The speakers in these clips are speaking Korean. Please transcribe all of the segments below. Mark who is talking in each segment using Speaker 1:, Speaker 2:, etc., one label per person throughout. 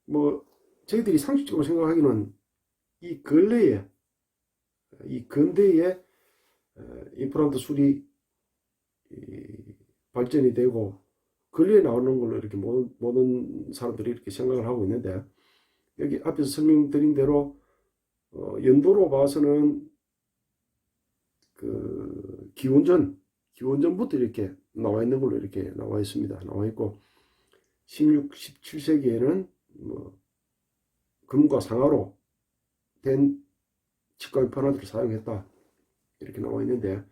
Speaker 1: 뭐 저희들이 상식적으로 생각하기는 이 근래에 이 근대에 임플란트 술이 발전이 되고 근래에 나오는 걸로 이렇게 모든 사람들이 이렇게 생각을 하고 있는데, 여기 앞에서 설명드린 대로 연도로 봐서는 그 기원전부터 이렇게 나와 있는 걸로 이렇게 나와 있습니다. 나와 있고 16, 17세기에는 뭐 금과 상아로 된 치과 임플란트를 사용했다 이렇게 나와 있는데,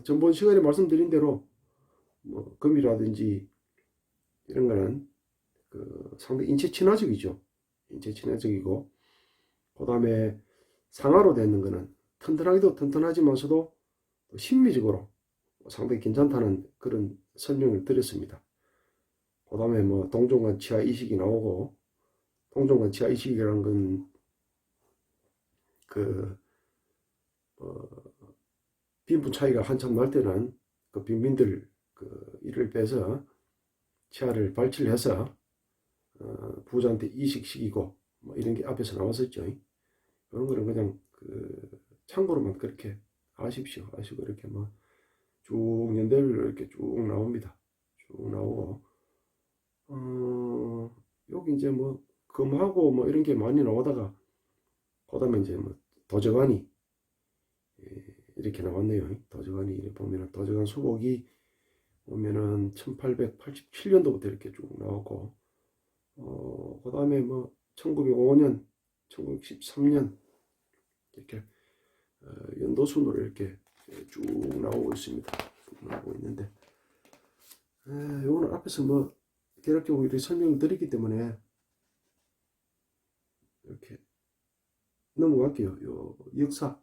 Speaker 1: 전번 시간에 말씀드린 대로 뭐 금이라든지 이런 거는 그 상당히 인체 친화적이죠. 인체 친화적이고, 그 다음에 상하로 되는 거는 튼튼하기도 튼튼하지만서도 심미적으로 상당히 괜찮다는 그런 설명을 드렸습니다. 그 다음에 뭐 동종관 치아 이식이 나오고, 동종관 치아 이식이라는 건 그 빈부 차이가 한참 날 때는 그 빈민들 그 이를 빼서 치아를 발치를 해서 부자한테 이식시키고 뭐 이런 게 앞에서 나왔었죠. 이런 거는 그냥 그 참고로만 그렇게 아십시오. 아시고 이렇게 뭐 쭉 연대로 이렇게 쭉 나옵니다. 쭉 나오고, 여기 이제 뭐 금하고 뭐 이런 게 많이 나오다가 그다음에 이제 뭐 도저관이 이렇게 나왔네요. 도저관이 이렇게 보면은 도저관 수곡이 보면은 1887년도부터 이렇게 쭉 나왔고, 그다음에 뭐 1905년, 1913년 이렇게 연도순으로 이렇게 쭉 나오고 있습니다. 쭉 나오고 있는데, 오늘 앞에서 뭐 대략적으로 이렇게 설명을 드렸기 때문에 이렇게 넘어갈게요. 요 역사,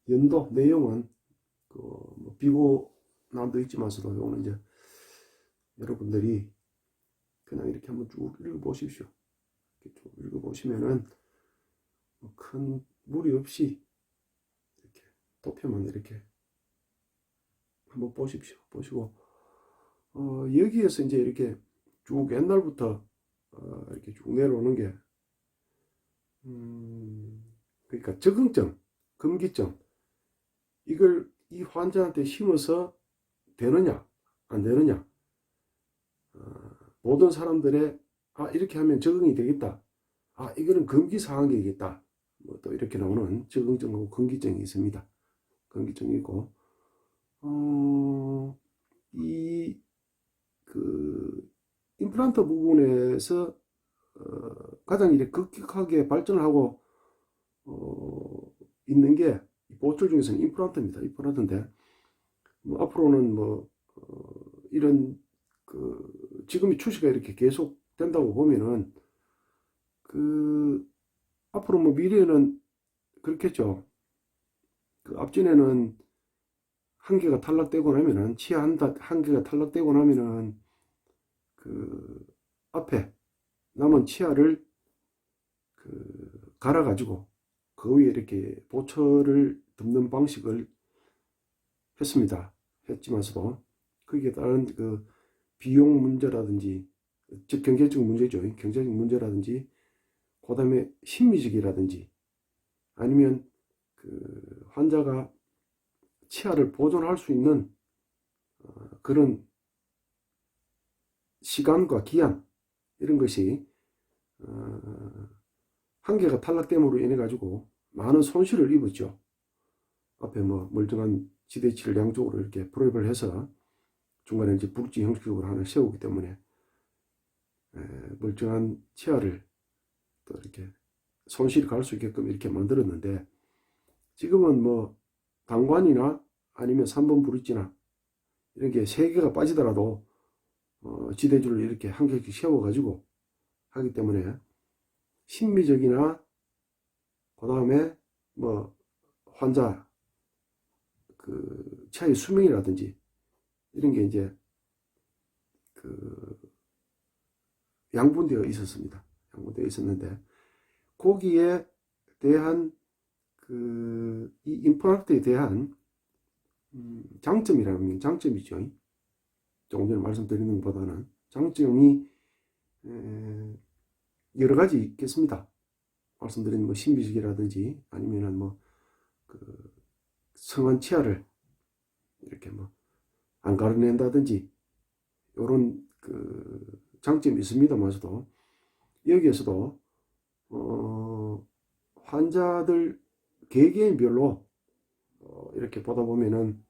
Speaker 1: 연도, 내용은 그뭐 비고난도 있지만서도 요거는 이제 여러분들이 그냥 이렇게 한번 쭉 읽어보십시오. 이렇게 쭉 읽어보시면은 뭐큰 무리 없이 이렇게 도표만 이렇게 한번 보십시오. 보시고 여기에서 이제 이렇게 쭉 옛날부터 이렇게 쭉 내려오는 게 그러니까 적응증, 금기증, 이걸 이 환자한테 심어서 되느냐 안 되느냐, 모든 사람들의 이렇게 하면 적응이 되겠다, 이거는 금기사항이겠다, 뭐 또 이렇게 나오는 적응증하고 금기증이 있습니다. 금기증이 있고, 이 그 임플란트 부분에서 가장 이렇게 급격하게 발전을 하고 있는 게 보철 중에서는 임플란트입니다. 임플란트인데 뭐 앞으로는 뭐 이런 그 지금의 추세가 이렇게 계속 된다고 보면은 그 앞으로 뭐 미래에는 그렇겠죠. 그 앞전에는 한 개가 탈락되고 나면은 치아 한 개가 탈락되고 나면은 그 앞에 남은 치아를 그 갈아가지고 그 위에 이렇게 보철을 덮는 방식을 했습니다. 했지만서도 거기에 따른 그 비용 문제라든지, 즉 경제적 문제죠. 경제적 문제라든지, 그 다음에 심리적이라든지, 아니면 그 환자가 치아를 보존할 수 있는 그런 시간과 기한, 이런 것이 한계가 탈락됨으로 인해 가지고 많은 손실을 입었죠. 앞에 뭐 멀쩡한 지대치를 양쪽으로 이렇게 프로입을 해서 중간에 이제 북지 형식으로 하나 세우기 때문에 멀쩡한 치아를 또 이렇게 손실이 갈 수 있게끔 이렇게 만들었는데, 지금은 뭐 방관이나 아니면 3번 브릿지나 이런 게 3개가 빠지더라도 지대줄을 이렇게 한 개씩 세워 가지고 하기 때문에 심미적이나 그 다음에 뭐 환자 그 치아의 수명이라든지 이런 게 이제 그 양분되어 있었습니다. 양분되어 있었는데, 거기에 대한 그 이 임플란트에 대한 장점이라면 장점이죠. 조금 전에 말씀드리는 것보다는 장점이 여러 가지 있겠습니다. 말씀드린 뭐 신비주기라든지 아니면은 뭐 그 성한 치아를 이렇게 뭐 안 가려낸다든지 이런 그 장점이 있습니다만서도 여기에서도 환자들 개개인별로 이렇게 보다 보면은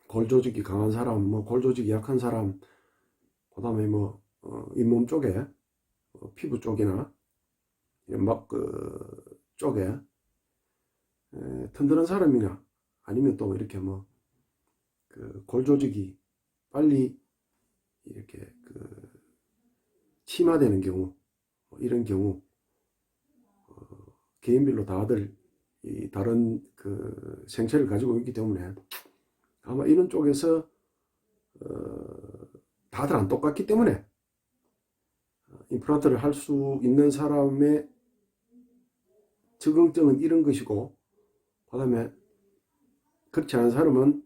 Speaker 1: 골 조직이 강한 사람, 뭐 골 조직이 약한 사람, 그다음에 뭐 잇몸 쪽에 피부 쪽이나 막 그 쪽에 튼튼한 사람이나 아니면 또 이렇게 뭐 그 골 조직이 빨리 이렇게 그 침하되는 경우 이런 경우 개인별로 다들 이 다른 그 생체를 가지고 있기 때문에 아마 이런 쪽에서 다들 안 똑같기 때문에 임플란트를 할 수 있는 사람의 적응증은 이런 것이고 그 다음에 그렇지 않은 사람은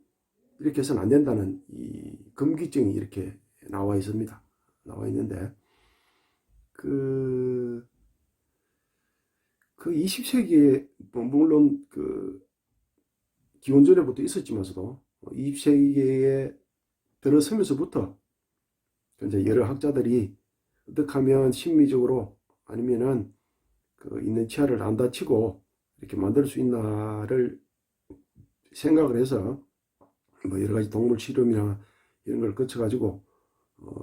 Speaker 1: 이렇게 해서는 안 된다는 이 금기증이 이렇게 나와 있습니다. 나와 있는데 그 20세기에 물론 그 기원전에부터 있었지만서도 20세기에 들어서면서부터 이제 여러 학자들이 어떻게 하면 심미적으로 아니면은 그 있는 치아를 안 다치고 이렇게 만들 수 있나를 생각을 해서 뭐 여러 가지 동물 실험이나 이런 걸 거쳐 가지고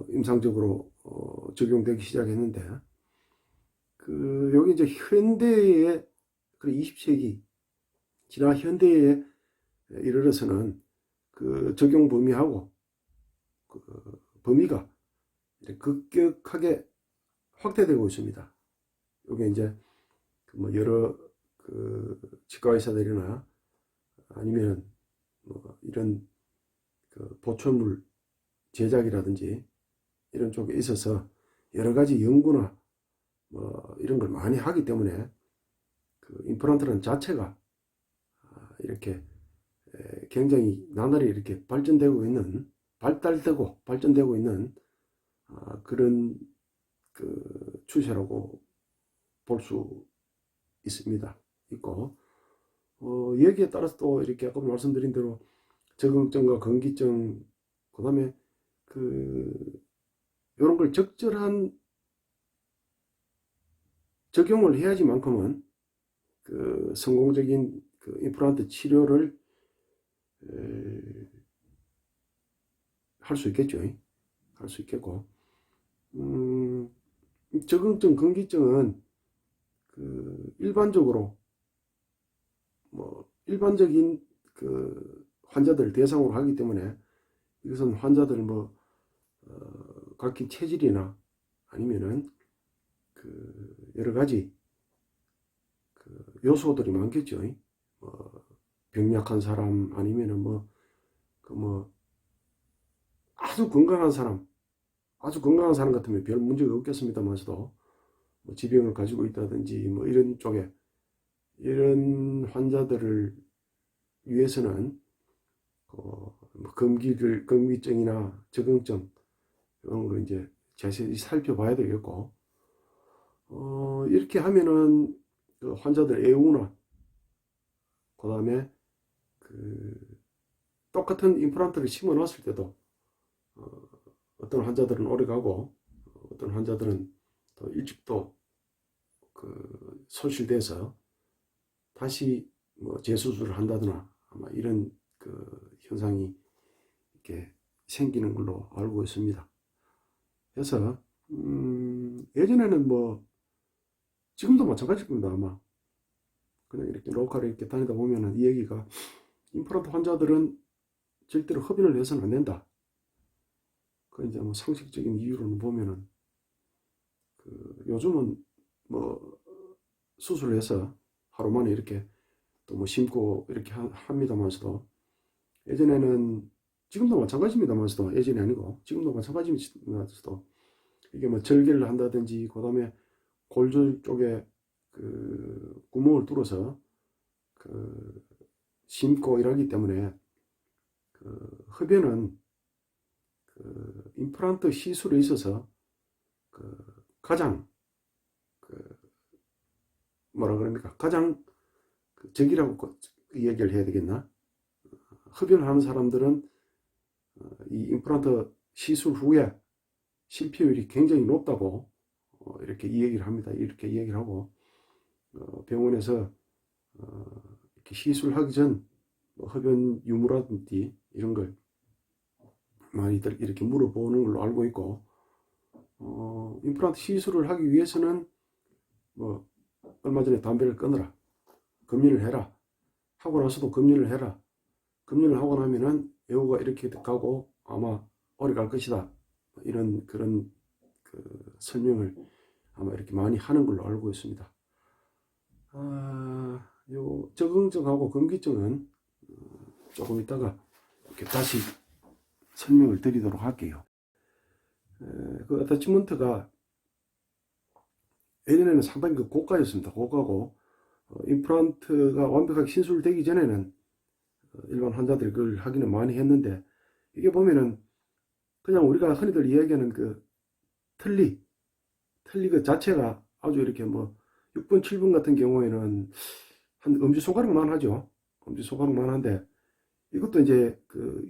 Speaker 1: 임상적으로 적용되기 시작했는데 그 여기 이제 현대의 그 20세기 지나 현대에 이르러서는 그 적용 범위하고 그 범위가 급격하게 확대되고 있습니다. 이게 이제 뭐 여러 그 치과 의사들이나 아니면 뭐 이런 그 보철물 제작이라든지 이런 쪽에 있어서 여러 가지 연구나 뭐 이런 걸 많이 하기 때문에 그 임플란트라는 자체가 이렇게 굉장히 나날이 이렇게 발전되고 있는 발달되고 발전되고 있는 그런 그 추세라고 볼 수 있습니다. 있고 여기에 따라서 또 이렇게 아까 말씀드린 대로 적응증과 건기증 그다음에 그 이런 걸 적절한 적용을 해야지만큼은 그 성공적인 그 임플란트 치료를 할 수 있겠죠. 할 수 있겠고 적응증, 건기증은 그 일반적으로 뭐 일반적인 그 환자들 대상으로 하기 때문에 이것은 환자들 뭐 각기 체질이나 아니면은 그 여러 가지 그 요소들이 많겠죠. 병약한 사람 아니면은 뭐 아주 건강한 사람 같으면 별 문제가 없겠습니다만서도 뭐 지병을 가지고 있다든지 뭐 이런 쪽에 이런 환자들을 위해서는 금기증이나 적응증 이런 걸 이제 자세히 살펴봐야 되겠고 이렇게 하면은 그 환자들 애우나 그 다음에 그 똑같은 임플란트를 심어 놨을 때도 어떤 환자들은 오래 가고 어떤 환자들은 더 일찍 또 그 소실돼서 다시 뭐 재수술을 한다거나 아마 이런 그 현상이 이렇게 생기는 걸로 알고 있습니다. 그래서 예전에는 뭐 지금도 마찬가지일 겁니다. 아마 그냥 이렇게 로컬에 이렇게 다니다 보면은 이 얘기가 임플란트 환자들은 절대로 흡인을 해서는 안 된다. 그 이제 뭐 상식적인 이유로는 보면은 그 요즘은 뭐 수술을 해서 하루 만에 이렇게 또 뭐 심고 이렇게 합니다만서도 예전에는 지금도 마찬가지입니다만서도 예전이 아니고 지금도 마찬가지입니다만서도 이게 뭐 절개를 한다든지 그 다음에 골절 쪽에 그 구멍을 뚫어서 그 심고 이러기 때문에 그 흡연은 그 임플란트 시술에 있어서 그 가장 뭐라 그럽니까? 가장 적이라고 그 얘기를 해야 되겠나? 흡연하는 사람들은 이 임플란트 시술 후에 실패율이 굉장히 높다고 이렇게 이 얘기를 합니다. 이렇게 얘기를 하고 병원에서 이렇게 시술하기 전 흡연 유무라든지 이런 걸 많이들 이렇게 물어보는 걸로 알고 있고 임플란트 시술을 하기 위해서는 뭐 얼마 전에 담배를 끊어라, 금연을 해라, 하고 나서도 금연을 해라, 금연을 하고 나면은 여우가 이렇게 가고 아마 오래 갈 것이다, 이런 그런 그 설명을 아마 이렇게 많이 하는 걸로 알고 있습니다. 요 적응증하고 금기증은 조금 이따가 이렇게 다시 설명을 드리도록 할게요. 그 어태치먼트가 예전에는 상당히 그 고가였습니다. 고가고 임플란트가 완벽하게 신술되기 전에는 일반 환자들이 그걸 하기는 많이 했는데 이게 보면은 그냥 우리가 흔히들 이야기하는 그 틀니 그 자체가 아주 이렇게 뭐 6번, 7번 같은 경우에는 한 엄지손가락만 하죠. 엄지손가락만 한데 이것도 이제 그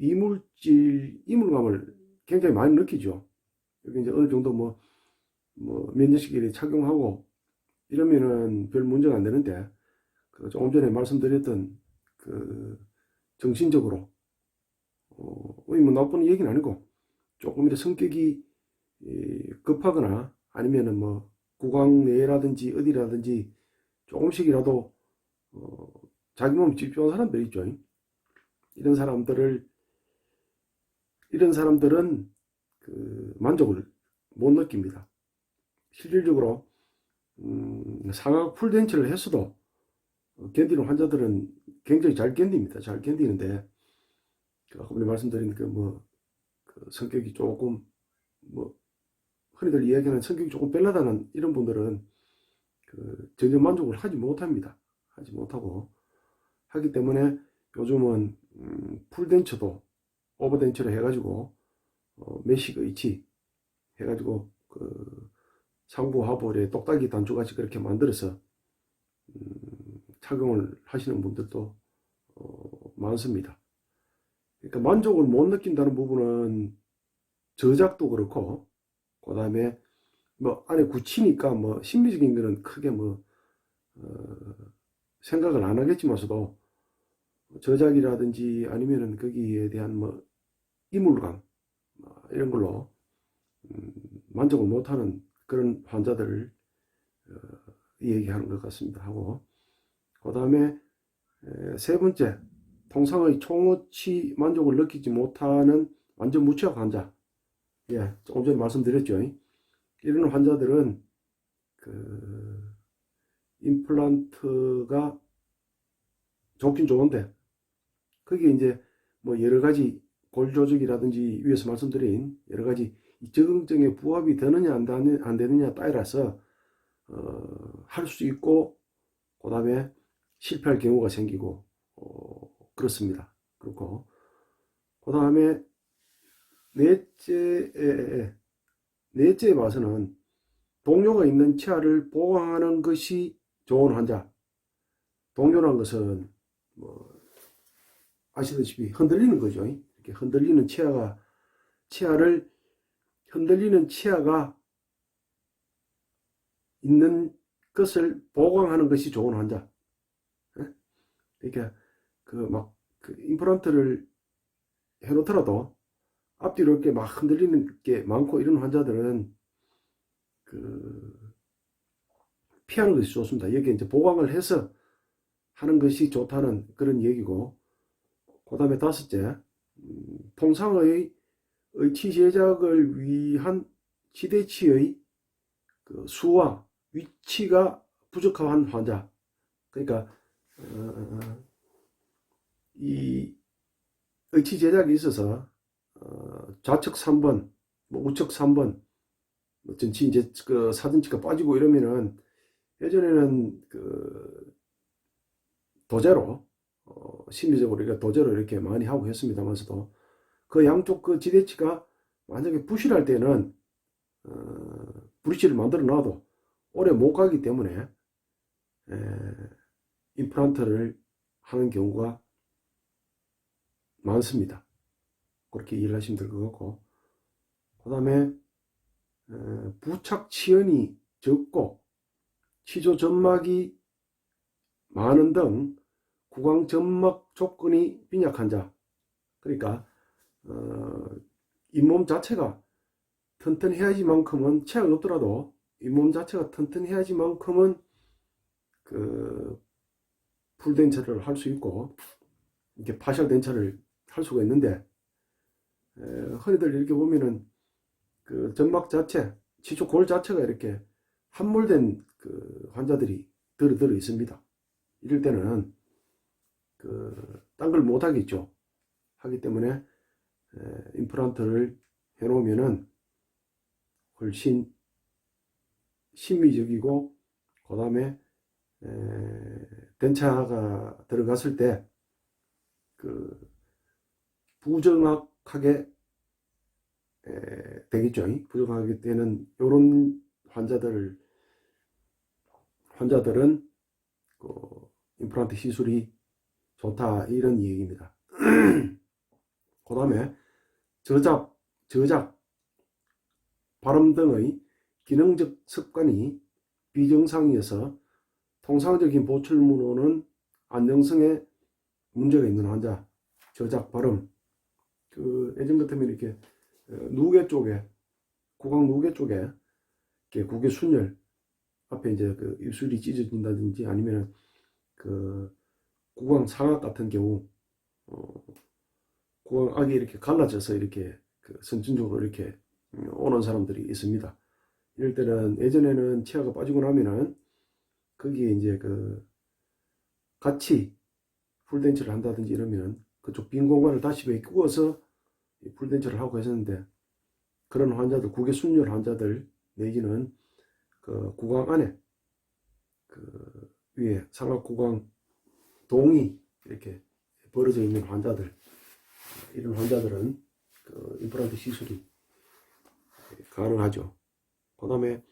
Speaker 1: 이물감을 굉장히 많이 느끼죠. 여기 이제 어느 정도 뭐 몇 년씩 이렇게 착용하고 이러면은 별 문제가 안 되는데 그 조금 전에 말씀드렸던 그 정신적으로 뭐 나쁜 얘기는 아니고 조금 이렇게 성격이 급하거나 아니면은 뭐 구강내라든지 어디라든지 조금씩이라도 자기 몸이 집중한 사람들 있죠. 이런 사람들은 그 만족을 못 느낍니다. 실질적으로 상악 풀덴치를 했어도 견디는 환자들은 굉장히 잘 견딥니다. 잘 견디는데 아까 말씀드린 그 성격이 조금 뭐 흔히들 이야기하는 성격이 조금 별나다는 이런 분들은 그 전혀 만족을 하지 못합니다. 하지 못하고 하기 때문에 요즘은 풀덴처도 오버덴처로 해가지고 메쉬 의치 해가지고 그 상부 하부에 똑딱이 단추같이 그렇게 만들어서 착용을 하시는 분들도 많습니다. 그러니까 만족을 못 느낀다는 부분은 저작도 그렇고 그 다음에 뭐 안에 굳히니까 뭐 심리적인 거는 크게 뭐 생각을 안 하겠지만서도 저작이라든지 아니면은 거기에 대한 뭐 이물감 이런 걸로 만족을 못하는 그런 환자들을 얘기하는 것 같습니다. 하고 그 다음에 세 번째, 통상의 총어치 만족을 느끼지 못하는 완전 무취학 환자. 예, 조금 전에 말씀드렸죠. 이런 환자들은 그 임플란트가 좋긴 좋은데 거기에 이제 뭐 여러 가지 골 조직이라든지 위에서 말씀드린 여러 가지 적응증에 부합이 되느냐 안 되느냐 따라서 할 수 있고 그 다음에 실패할 경우가 생기고 그렇습니다. 그렇고 그 다음에 넷째에 봐서는 동료가 있는 치아를 보강하는 것이 좋은 환자. 동료란 것은 뭐 아시다시피 흔들리는 거죠. 이렇게 흔들리는 흔들리는 치아가 있는 것을 보강하는 것이 좋은 환자. 그러니까 그 임플란트를 해놓더라도 앞뒤로 이렇게 막 흔들리는 게 많고 이런 환자들은 피하는 것이 좋습니다. 여기 이제 보강을 해서 하는 것이 좋다는 그런 얘기고, 그 다음에 다섯째, 통상의 의치 제작을 위한 치대치의 그 수와 위치가 부족한 환자. 그러니까 이 의치 제작이 있어서 좌측 3번, 뭐 우측 3번, 뭐 전치 이제 그 사진치가 빠지고 이러면은 예전에는 그 도제로 심리적으로 우리가 도제로 이렇게 많이 하고 했습니다만서도 그 양쪽 그 지대치가 만약에 부실할 때는 브릿지를 만들어 놔도 오래 못 가기 때문에 임플란트를 하는 경우가 많습니다. 그렇게 이해를 하시면 될 것 같고, 그 다음에 부착 치연이 적고 치조 점막이 많은 등 구강 점막 조건이 빈약한 자, 그러니까 잇몸 자체가 튼튼해야지만큼은, 체형이 없더라도 잇몸 자체가 튼튼해야지만큼은 그 풀덴처를 할 수 있고 이렇게 파셜 덴처를 할 수가 있는데, 흔히들 이렇게 보면은 그 점막 자체, 치조 골 자체가 이렇게 함몰된 그 환자들이 들어 있습니다. 이럴 때는 딴 걸 못 하겠죠. 하기 때문에 임플란트를 해 놓으면은 훨씬 심미적이고, 그 다음에 덴차가 들어갔을 때 그 부정확하게 되겠죠. 부정하게 되는 이런 환자들은 그 임플란트 시술이 좋다, 이런 얘기입니다. 그 다음에 저작, 발음 등의 기능적 습관이 비정상이어서 통상적인 보철물로는 안정성에 문제가 있는 환자, 저작, 발음, 예전 같으면 이렇게 누계 쪽에, 구강 누계 쪽에 이렇게 구개 순열 앞에 이제 그 입술이 찢어진다든지, 아니면 그 구강 상악 같은 경우 구강악이 이렇게 갈라져서 이렇게 그 선천적으로 이렇게 오는 사람들이 있습니다. 이럴 때는, 예전에는 치아가 빠지고 나면은 거기에 이제 그 같이 풀덴처를 한다든지 이러면 그쪽 빈 공간을 다시 메꾸어서 풀덴처를 하고 했었는데, 그런 환자들, 구개 순열 환자들 내지는 그 구강 안에 그 위에 상악 구강 동이 이렇게 벌어져 있는 환자들, 이런 환자들은 그 임플란트 시술이 가능하죠. 그 다음에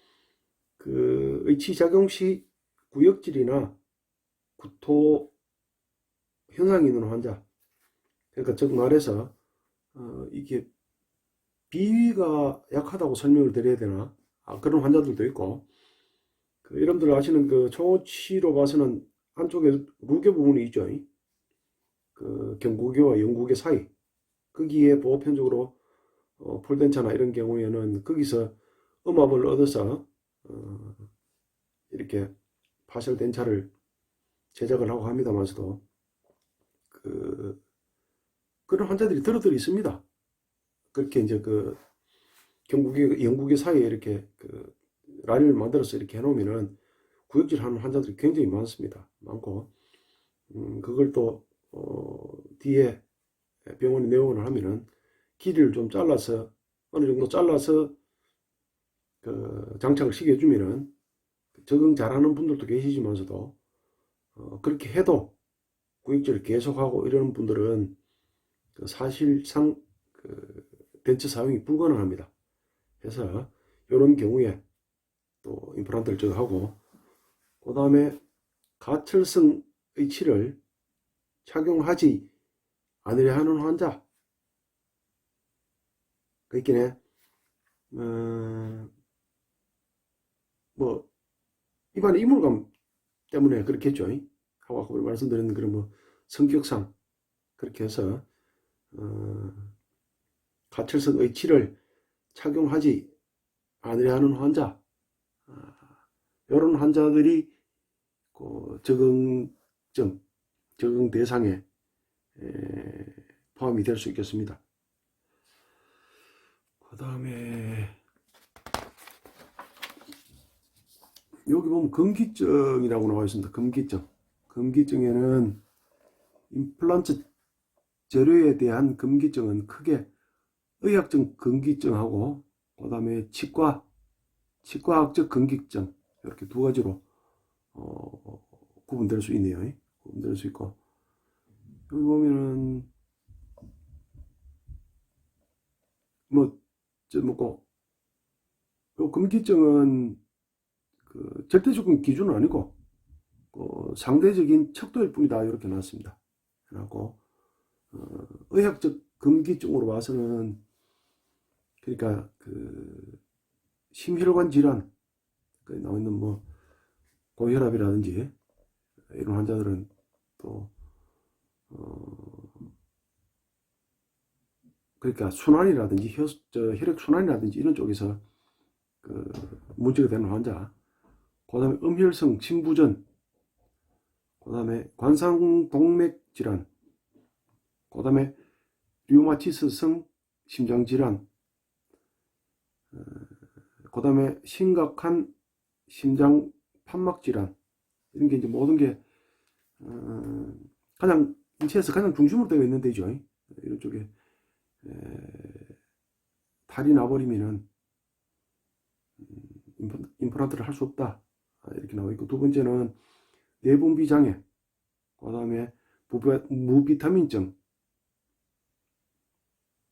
Speaker 1: 그 의치작용 시 구역질이나 구토 현상이 있는 환자, 그러니까 즉 말해서 이게 비위가 약하다고 설명을 드려야 되나, 그런 환자들도 있고, 여러분들 아시는 그 초치로 봐서는 한쪽에 루교 부분이 있죠. 그 경구교와 영구교 사이, 거기에 보편적으로 폴덴차나 이런 경우에는 거기서 음압을 얻어서 이렇게 파셜 덴차를 제작을 하고 합니다만서도 그런 환자들이 들어 있습니다. 그렇게 이제 그 경구교, 영구교 사이에 이렇게 그 라인을 만들어서 이렇게 해놓으면은 구역질 하는 환자들이 굉장히 많습니다. 많고, 그걸 또 뒤에 병원에 내원을 하면은 길이를 좀 잘라서, 어느 정도 잘라서 그 장착을 시켜주면은 적응 잘하는 분들도 계시지만서도 그렇게 해도 구역질을 계속하고 이러는 분들은 그 사실상 그 벤처 사용이 불가능합니다. 그래서 이런 경우에 또 임플란트를 제거하고, 그 다음에 가철성 의치를 착용하지 않으려 하는 환자, 그러니까 뭐 입안에 이물감 때문에 그렇겠죠. 하고 아까 말씀드린 그런 뭐 성격상 그렇게 해서 가철성 의치를 착용하지 않으려 하는 환자, 이런 환자들이 그 적응증, 적응 대상에 포함이 될 수 있겠습니다. 그 다음에 여기 보면 금기증이라고 나와 있습니다. 금기증. 금기증에는 임플란트 재료에 대한 금기증은 크게 의학적 금기증하고, 그 다음에 치과학적 금기증, 이렇게 두 가지로 구분될 수 있네요. 구분될 수 있고, 여기 보면은 요 금기증은 그 절대적인 기준은 아니고 상대적인 척도일 뿐이다. 이렇게 나왔습니다. 해놨고, 의학적 금기증으로 봐서는, 그러니까, 심혈관 질환, 나와 있는 뭐, 고혈압이라든지, 이런 환자들은 또, 그러니까 순환이라든지, 혈액 순환이라든지 이런 쪽에서 문제가 되는 환자, 그 다음에 음혈성 심부전, 그 다음에 관상동맥 질환, 그 다음에 류마티스성 심장질환, 그 다음에 심각한 심장 판막 질환, 이런 게 이제 모든 게 가장 인체에서 가장 중심으로 되어 있는 데죠. 이런 쪽에 탈이 나버리면은 임플란트를 할 수 없다. 이렇게 나와 있고, 두 번째는 내분비 장애, 그 다음에 무비타민증,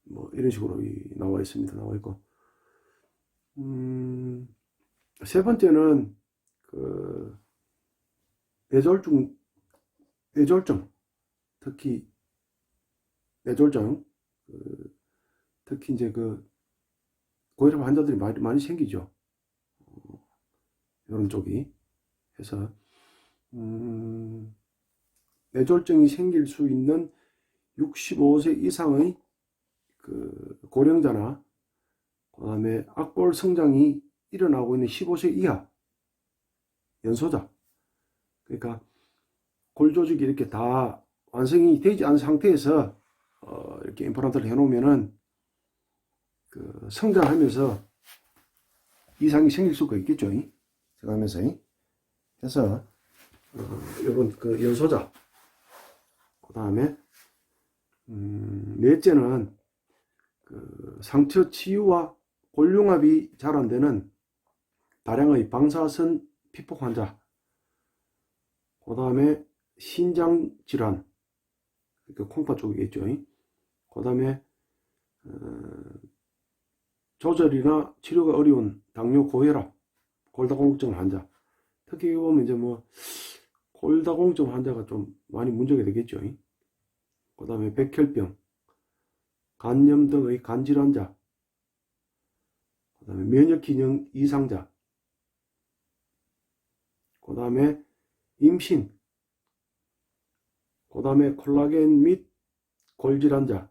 Speaker 1: 뭐 이런 식으로 나와 있습니다. 나와 있고, 세 번째는 뇌졸중, 특히 뇌졸중, 특히 이제 고혈압 환자들이 많이 생기죠. 이런 쪽이 해서 뇌졸중이 생길 수 있는 65세 이상의 고령자나, 그 다음에 악골 성장이 일어나고 있는 15세 이하 연소자, 그러니까 골 조직이 이렇게 다 완성이 되지 않은 상태에서 이렇게 임플란트를 해놓으면은 성장하면서 이상이 생길 수가 있겠죠. 성장하면서. 그래서 이런 연소자, 그 다음에 넷째는 상처 치유와 골융합이 잘 안 되는 다량의 방사선 피폭 환자, 그 다음에 신장 질환, 콩팥 쪽에 있죠. 그 다음에 조절이나 치료가 어려운 당뇨, 고혈압, 골다공증 환자, 특히 보면 이제 뭐 골다공증 환자가 좀 많이 문제가 되겠죠. 그 다음에 백혈병, 간염 등의 간질환자, 그 다음에 면역기능 이상자, 그 다음에 임신, 그 다음에 콜라겐 및 골질환자,